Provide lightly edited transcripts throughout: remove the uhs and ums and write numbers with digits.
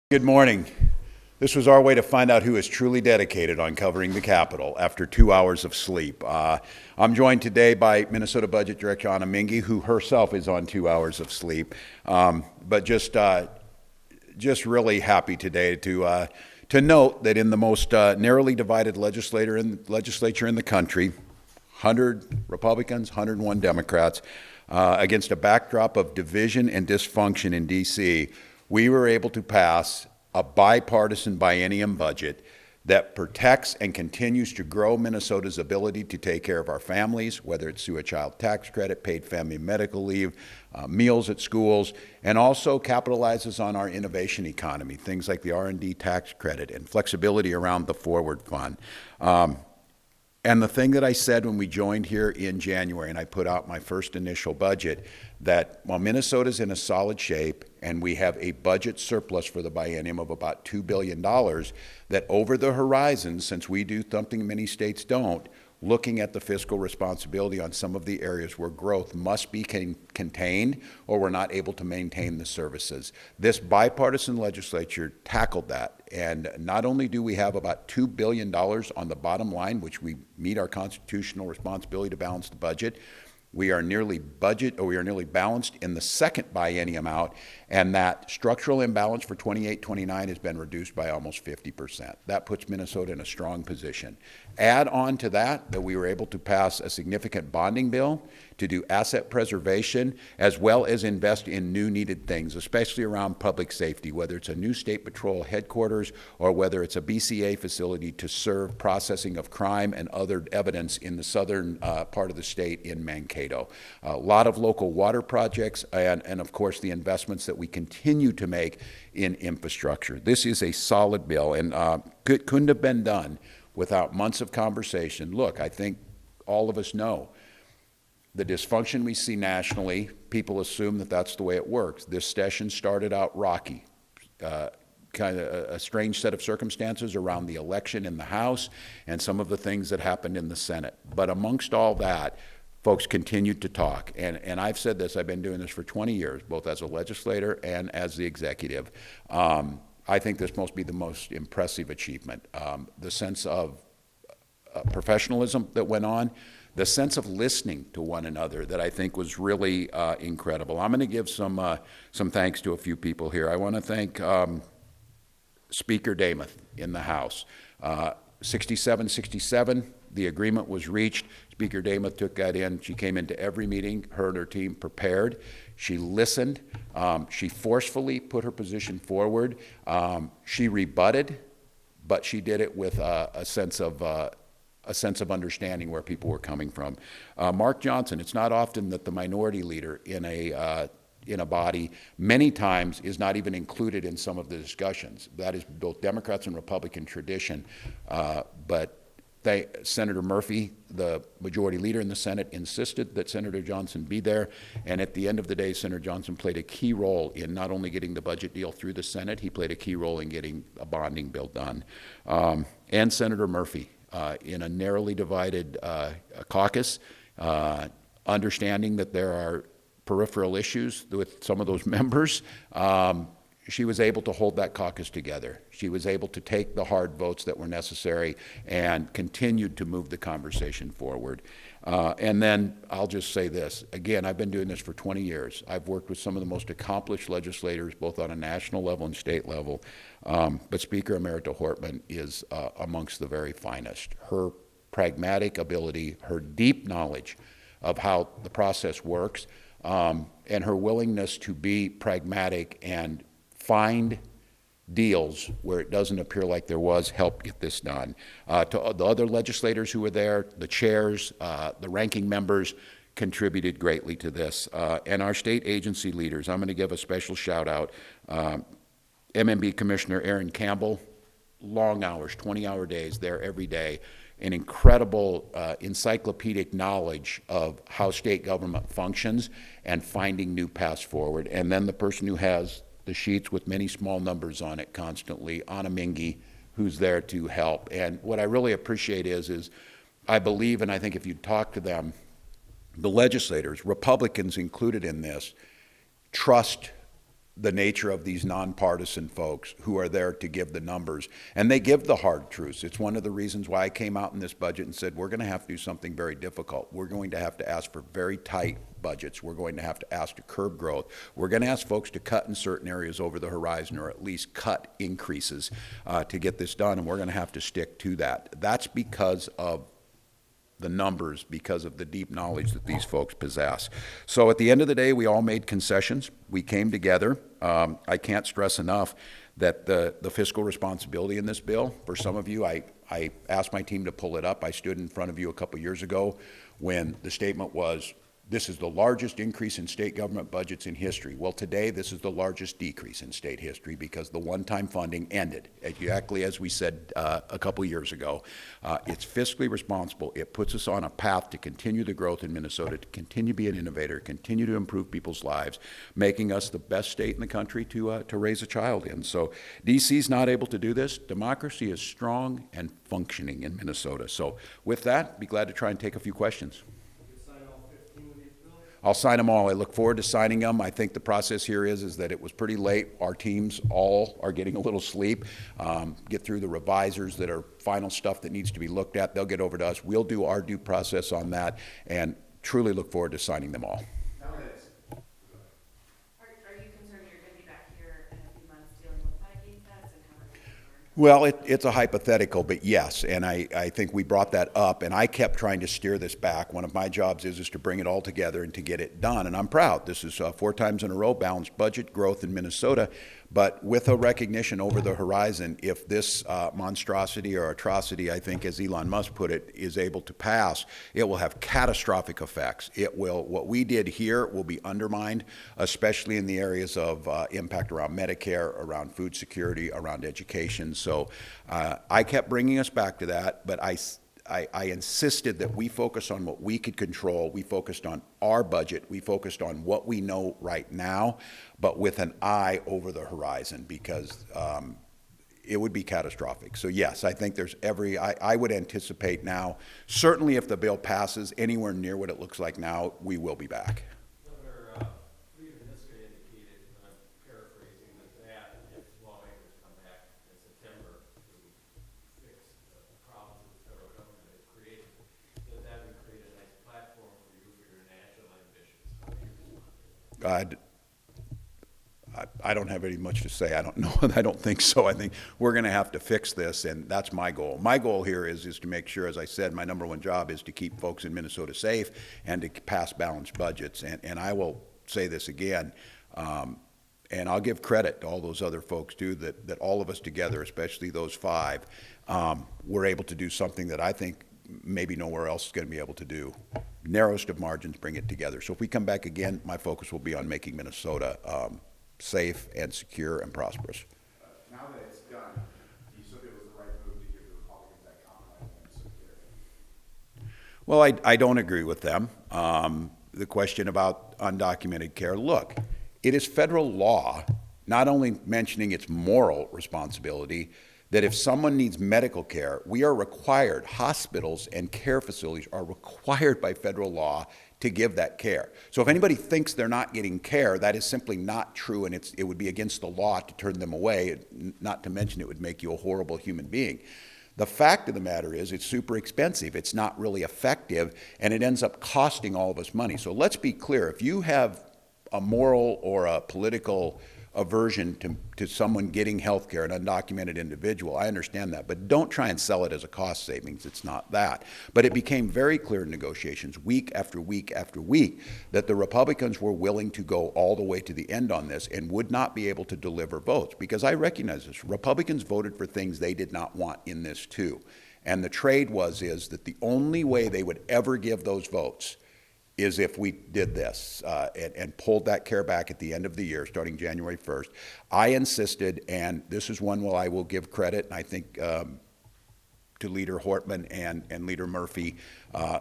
Good morning. This was our way to find out who is truly dedicated on covering the Capitol after 2 hours of sleep. I'm joined today by Minnesota Budget Director Anna Minghi, who herself is on 2 hours of sleep. But just really happy today to note that in the most narrowly divided legislature in the country, 100 Republicans, 101 Democrats, against a backdrop of division and dysfunction in D.C., we were able to pass a bipartisan biennium budget that protects and continues to grow Minnesota's ability to take care of our families, whether it's through a child tax credit, paid family medical leave, meals at schools, and also capitalizes on our innovation economy, things like the R&D tax credit and flexibility around the Forward Fund. And the thing that I said when we joined here in January and I put out my first initial budget, that while Minnesota's in a solid shape and we have a budget surplus for the biennium of about $2 billion, that over the horizon, since we do something many states don't, looking at the fiscal responsibility on some of the areas where growth must be contained or we're not able to maintain the services. This bipartisan legislature tackled that, and not only do we have about $2 billion on the bottom line, which we meet our constitutional responsibility to balance the budget, we are nearly balanced in the second biennium out, and that structural imbalance for 28-29 has been reduced by almost 50%. That puts Minnesota in a strong position. Add on to that we were able to pass a significant bonding bill to do asset preservation as well as invest in new needed things, especially around public safety, whether it's a new state patrol headquarters or whether it's a BCA facility to serve processing of crime and other evidence in the southern part of the state in Mankato. A lot of local water projects and of course the investments that we continue to make in infrastructure. This is a solid bill, and couldn't have been done without months of conversation. Look, I think all of us know the dysfunction we see nationally. People assume that that's the way it works. This session started out rocky, kind of a strange set of circumstances around the election in the House and some of the things that happened in the Senate. But amongst all that, folks continued to talk. And I've said this, I've been doing this for 20 years, both as a legislator and as the executive. I think this must be the most impressive achievement. The sense of professionalism that went on, the sense of listening to one another that I think was really incredible. I'm going to give some thanks to a few people here. I want to thank Speaker Demuth in the House. 67-67, the agreement was reached. Speaker Demuth took that in. She came into every meeting, her and her team prepared. She listened. She forcefully put her position forward. She rebutted, but she did it with a sense of understanding where people were coming from. Mark Johnson, it's not often that the minority leader in a body many times is not even included in some of the discussions. That is both Democrats and Republican tradition, but Senator Murphy, the majority leader in the Senate, insisted that Senator Johnson be there, and at the end of the day, Senator Johnson played a key role in not only getting the budget deal through the Senate, he played a key role in getting a bonding bill done. And Senator Murphy, in a narrowly divided caucus, understanding that there are peripheral issues with some of those members, she was able to hold that caucus together. She was able to take the hard votes that were necessary and continued to move the conversation forward. And then I'll just say this. Again, I've been doing this for 20 years. I've worked with some of the most accomplished legislators, both on a national level and state level. But Speaker Emerita Hortman is amongst the very finest. Her pragmatic ability, her deep knowledge of how the process works, and her willingness to be pragmatic and find deals where it doesn't appear like there was, help get this done. To the other legislators who were there, the chairs, the ranking members contributed greatly to this. And our state agency leaders, I'm going to give a special shout out. MMB Commissioner Aaron Campbell, long hours, 20-hour days there every day, an incredible encyclopedic knowledge of how state government functions and finding new paths forward. And then the person who has the sheets with many small numbers on it constantly, Anna Minghi, who's there to help. And what I really appreciate is I believe, and I think if you talk to them, the legislators, Republicans included in this, trust the nature of these nonpartisan folks who are there to give the numbers, and they give the hard truths. It's one of the reasons why I came out in this budget and said we're going to have to do something very difficult. We're going to have to ask for very tight budgets. We're going to have to ask to curb growth. We're going to ask folks to cut in certain areas over the horizon, or at least cut increases to get this done, and we're going to have to stick to that. That's because of the numbers, because of the deep knowledge that these folks possess. So at the end of the day, we all made concessions. We came together. I can't stress enough that the fiscal responsibility in this bill, for some of you, I asked my team to pull it up. I stood in front of you a couple years ago when the statement was, this is the largest increase in state government budgets in history. Well, today, this is the largest decrease in state history because the one-time funding ended, exactly as we said a couple years ago. It's fiscally responsible. It puts us on a path to continue the growth in Minnesota, to continue to be an innovator, continue to improve people's lives, making us the best state in the country to raise a child in. So DC's not able to do this. Democracy is strong and functioning in Minnesota. So with that, be glad to try and take a few questions. I'll sign them all. I look forward to signing them. I think the process here is that it was pretty late. Our teams all are getting a little sleep. Get through the revisers that are final stuff that needs to be looked at. They'll get over to us. We'll do our due process on that, and truly look forward to signing them all. Are you concerned you're going to be back here in a few months dealing with Medicaid cuts, and how are you concerned? Well, it's a hypothetical, but yes, and I think we brought that up, and I kept trying to steer this back. One of my jobs is to bring it all together and to get it done, and I'm proud. This is 4 times in a row balanced budget growth in Minnesota, but with a recognition over the horizon, if this monstrosity or atrocity, I think as Elon Musk put it, is able to pass, it will have catastrophic effects. What we did here will be undermined, especially in the areas of impact around Medicare, around food security, around education. So I kept bringing us back to that, but I insisted that we focus on what we could control. We focused on our budget. We focused on what we know right now, but with an eye over the horizon, because it would be catastrophic. So yes, I think there's I would anticipate now, certainly if the bill passes anywhere near what it looks like now, we will be back. Governor Niska indicated, and I'm paraphrasing, that if lawmakers come back in September to fix the problems that the federal government has created, that would create a nice platform for you for your national ambitions. How do you respond to that? I don't have any much to say. I don't know. I don't think so. I think we're going to have to fix this, and that's my goal. My goal here is to make sure, as I said, my number one job is to keep folks in Minnesota safe and to pass balanced budgets. And I will say this again, and I'll give credit to all those other folks too, that all of us together, especially those 5, were able to do something that I think maybe nowhere else is going to be able to do. Narrowest of margins, bring it together. So if we come back again, my focus will be on making Minnesota safe and secure and prosperous. Now that it's done, do you still think it was the right move to give the Republicans that compromise and secure? Well, I don't agree with them. The question about undocumented care, look, it is federal law, not only mentioning its moral responsibility, that if someone needs medical care, we are required, hospitals and care facilities are required by federal law to give that care. So if anybody thinks they're not getting care, that is simply not true, and it would be against the law to turn them away, not to mention it would make you a horrible human being. The fact of the matter is it's super expensive, it's not really effective, and it ends up costing all of us money. So let's be clear, if you have a moral or a political aversion to someone getting health care, an undocumented individual, I understand that, but don't try and sell it as a cost savings. It's not that. But it became very clear in negotiations, week after week after week, that the Republicans were willing to go all the way to the end on this and would not be able to deliver votes, because I recognize this. Republicans voted for things they did not want in this too. And the trade is that the only way they would ever give those votes is if we did this and pulled that care back at the end of the year, starting January 1st. I insisted, and this is one where I will give credit, and I think to Leader Hortman and Leader Murphy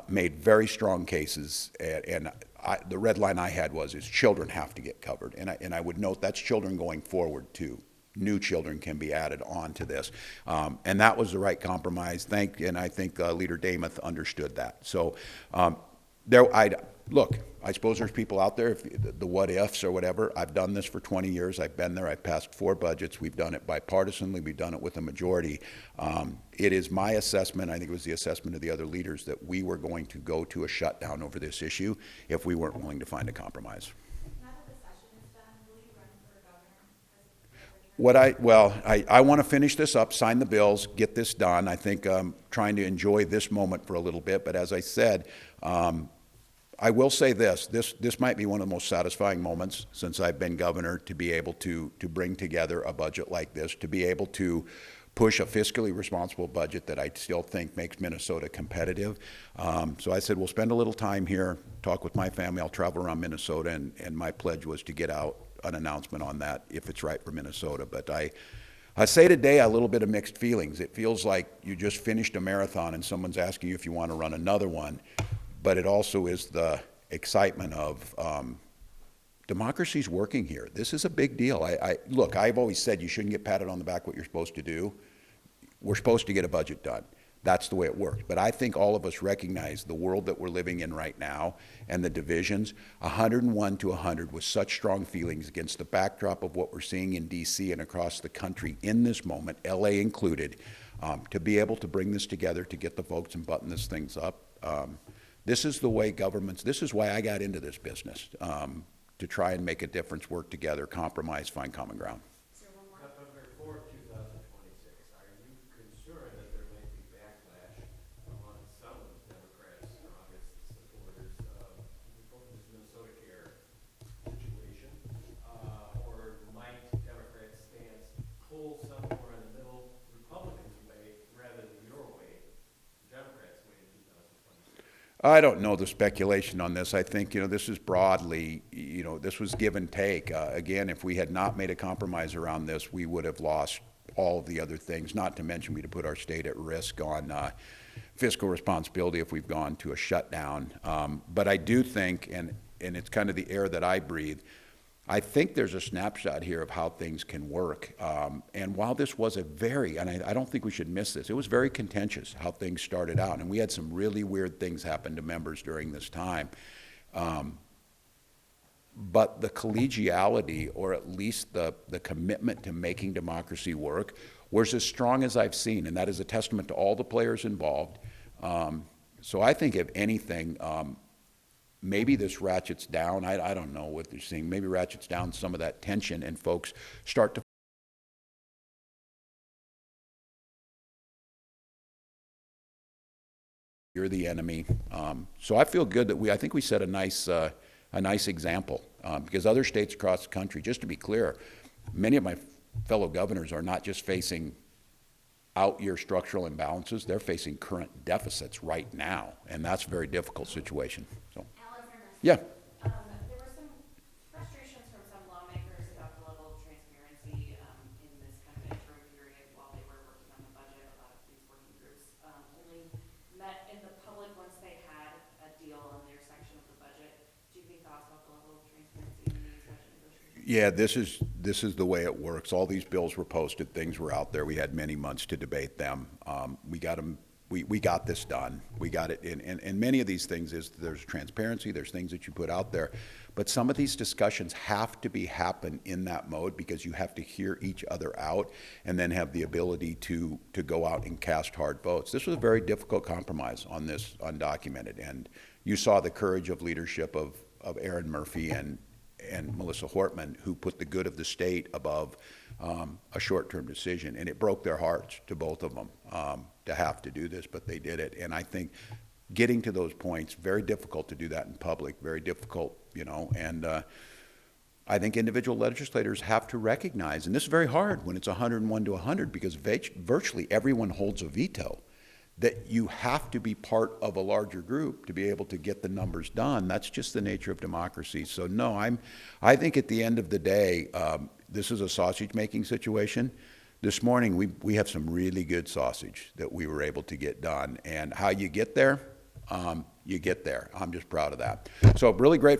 made very strong cases, and the red line I had is children have to get covered, and I would note that's children going forward too. New children can be added on to this, and that was the right compromise. And I think Leader Damath understood that. So Look, I suppose there's people out there, if the what ifs or whatever. I've done this for 20 years. I've been there. I've passed 4 budgets. We've done it bipartisanly. We've done it with a majority. It is my assessment, I think it was the assessment of the other leaders, that we were going to go to a shutdown over this issue if we weren't willing to find a compromise. Now that the session is done, will you run for governor? I want to finish this up, sign the bills, get this done. I think I'm trying to enjoy this moment for a little bit. But as I said, I will say this might be one of the most satisfying moments since I've been governor, to be able to bring together a budget like this, to be able to push a fiscally responsible budget that I still think makes Minnesota competitive. So I said, we'll spend a little time here, talk with my family. I'll travel around Minnesota, and my pledge was to get out an announcement on that if it's right for Minnesota. But I say today a little bit of mixed feelings. It feels like you just finished a marathon and someone's asking you if you want to run another one. But it also is the excitement of democracy's working here. This is a big deal. Look, I've always said you shouldn't get patted on the back what you're supposed to do. We're supposed to get a budget done. That's the way it works. But I think all of us recognize the world that we're living in right now and the divisions. 101 to 100 with such strong feelings against the backdrop of what we're seeing in D.C. and across the country in this moment, L.A. included, to be able to bring this together, to get the votes and button this things up. This is the way governments, this is why I got into this business, to try and make a difference, work together, compromise, find common ground. Is there one more? November 4th, 2026, are you concerned that there might be backlash among some of the Democrats' strongest supporters of this Minnesota Care situation? Or might Democrats' stance pull somewhere in the middle, Republicans' way rather than your way, Democrats' way in 2026? I don't know the speculation on this. I think, this is broadly, this was give and take. Again, if we had not made a compromise around this, we would have lost all of the other things, not to mention we'd have put our state at risk on fiscal responsibility if we've gone to a shutdown. But I do think, and it's kind of the air that I breathe, I think there's a snapshot here of how things can work. And while this was and I don't think we should miss this, it was very contentious how things started out. And we had some really weird things happen to members during this time. But the collegiality, or at least the commitment to making democracy work, was as strong as I've seen. And that is a testament to all the players involved. So I think, if anything, maybe this ratchets down. I don't know what they're seeing. Maybe ratchets down some of that tension, and folks start to you're the enemy. So I feel good that I think we set a nice example, because other states across the country, just to be clear, many of my fellow governors are not just facing out-year structural imbalances, they're facing current deficits right now, and that's a very difficult situation. So. Alexander. Yeah. There were some frustrations from some lawmakers about the level of transparency in this kind of interim period while they were working on the budget. A lot of these working groups only met in the public once they had a deal on their section of the budget. Do you have any thoughts about the level of transparency in these budget negotiations? Yeah, this is the way it works. All these bills were posted, things were out there. We had many months to debate them. We got them. We got this done. We got it. And many of these things there's transparency. There's things that you put out there, but some of these discussions have to happen in that mode, because you have to hear each other out and then have the ability to go out and cast hard votes. This was a very difficult compromise on this undocumented, and you saw the courage of leadership of Aaron Murphy and Melissa Hortman, who put the good of the state above a short-term decision, and it broke their hearts to both of them to have to do this, but they did it. And I think getting to those points, very difficult to do that in public, very difficult, and I think individual legislators have to recognize, and this is very hard when it's 101 to 100, because virtually everyone holds a veto, that you have to be part of a larger group to be able to get the numbers done. That's just the nature of democracy. So no, I think at the end of the day, this is a sausage-making situation. This morning, we have some really good sausage that we were able to get done. And how you get there, you get there. I'm just proud of that. So really great.